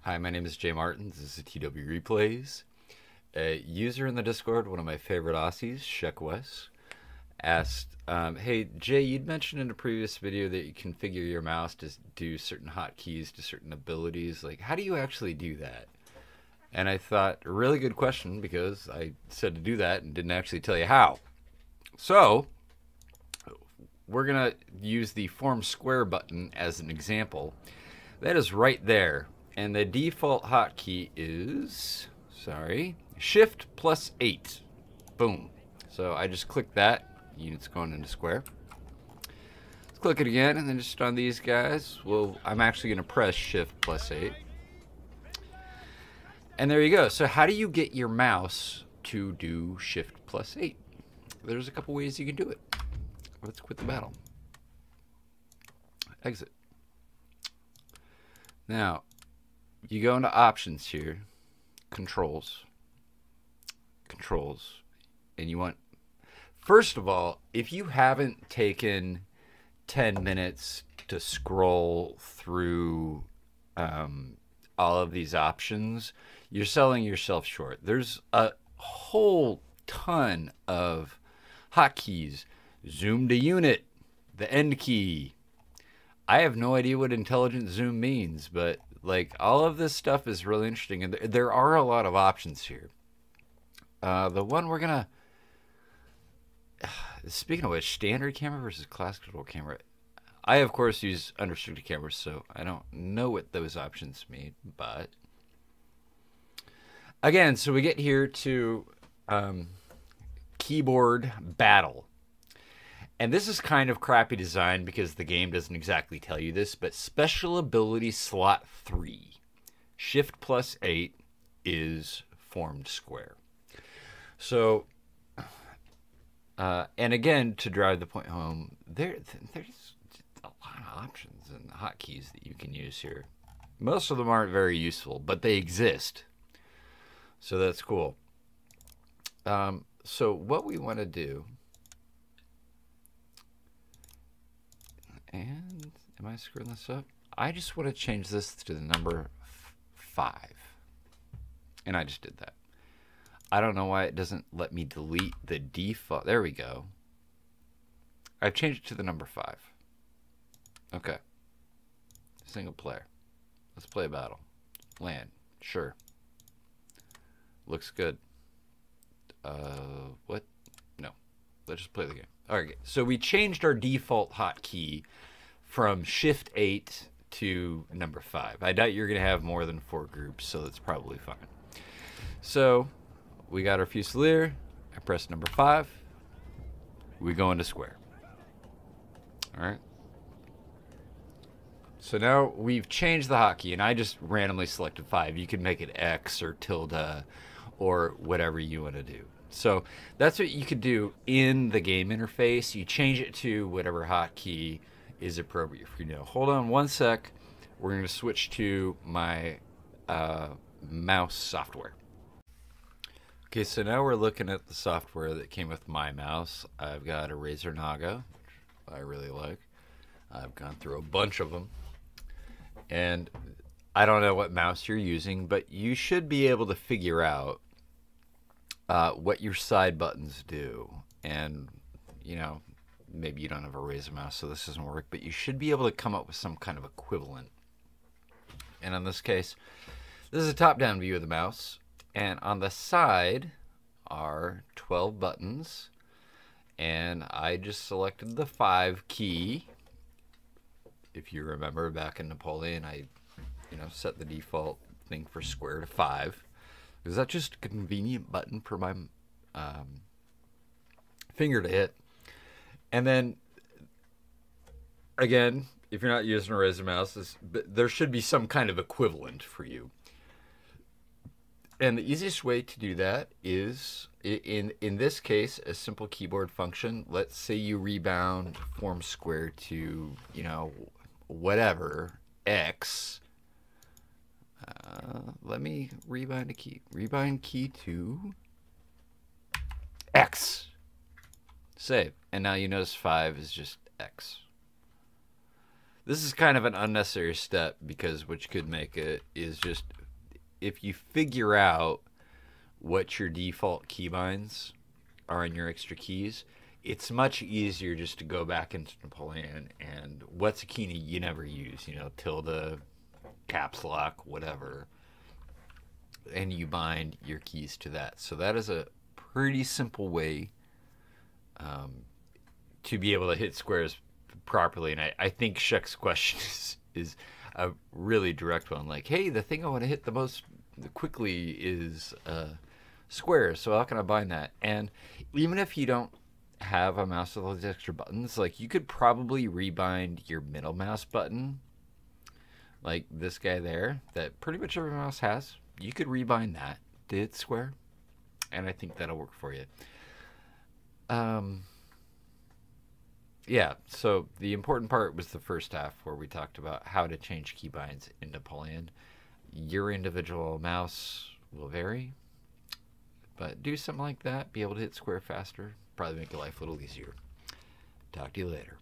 Hi, my name is Jay Martin. This is TW Replays. A user in the Discord, one of my favorite Aussies, Sheck West, asked, hey, Jay, you'd mentioned in a previous video that you configure your mouse to do certain hotkeys to certain abilities. Like, how do you actually do that? And I thought, a really good question, because I said to do that and didn't actually tell you how. So, we're going to use the form square button as an example. That is right there. And the default hotkey is, Shift plus 8. Boom. So I just click that. Unit's going into square. Let's click it again, and then just on these guys, well, I'm actually going to press Shift plus 8. And there you go. So how do you get your mouse to do Shift plus 8? There's a couple ways you can do it. Let's quit the battle. Exit. Now, you go into options here, controls, and you want, first of all, if you haven't taken 10 minutes to scroll through all of these options, you're selling yourself short. There's a whole ton of hotkeys. Zoom to unit, the end key. I have no idea what intelligent zoom means, but like all of this stuff is really interesting, and there are a lot of options here. The one we're gonna, speaking of which, standard camera versus classical camera. I of course use unrestricted cameras, so I don't know what those options mean. But again, so we get here to keyboard battle. And this is kind of crappy design because the game doesn't exactly tell you this, but special ability slot 3, Shift plus 8 is formed square. So, and again, to drive the point home, there's a lot of options and hotkeys that you can use here. Most of them aren't very useful, but they exist. So that's cool. So what we want to do, and am I screwing this up? I just want to change this to the number 5. And I just did that. I don't know why it doesn't let me delete the default. There we go. I've changed it to the number 5. Okay. Single player. Let's play a battle. Land. Sure. Looks good. What? No. Let's just play the game. Alright, so we changed our default hotkey from Shift 8 to number 5. I doubt you're going to have more than 4 groups, so that's probably fine. So we got our Fusilier. I press number 5. We go into square. Alright. So now we've changed the hotkey, and I just randomly selected 5. You can make it X or tilde or whatever you want to do. So that's what you could do in the game interface. You change it to whatever hotkey is appropriate for you. Now, hold on one sec. We're going to switch to my mouse software. Okay, so now we're looking at the software that came with my mouse. I've got a Razer Naga, which I really like. I've gone through a bunch of them. And I don't know what mouse you're using, but you should be able to figure out what your side buttons do. And, you know, maybe you don't have a Razer mouse, so this doesn't work, but you should be able to come up with some kind of equivalent. And in this case, this is a top-down view of the mouse. And on the side are 12 buttons. And I just selected the 5 key. If you remember back in Napoleon, I, set the default thing for square to 5. Is that just a convenient button for my finger to hit? And then, again, if you're not using a Razer mouse, there should be some kind of equivalent for you. And the easiest way to do that is, in this case, a simple keyboard function. Let's say you rebound form square to, whatever, X. Let me rebind a key. Rebind key to X. Save. And now you notice 5 is just X. This is kind of an unnecessary step because what you could make it is just if you figure out what your default keybinds are in your extra keys, it's much easier just to go back into Napoleon and what's a key you never use, tilde, caps lock, whatever, and you bind your keys to that. So that is a pretty simple way to be able to hit squares properly. And I think Shek's question is a really direct one. Like, hey, the thing I want to hit the most quickly is squares. So how can I bind that? And even if you don't have a mouse with all these extra buttons, like you could probably rebind your middle mouse button, like this guy there, that pretty much every mouse has. You could rebind that to hit square, and I think that'll work for you. Yeah, so the important part was the first half where we talked about how to change keybinds in Napoleon. Your individual mouse will vary, but do something like that, be able to hit square faster, probably make your life a little easier. Talk to you later.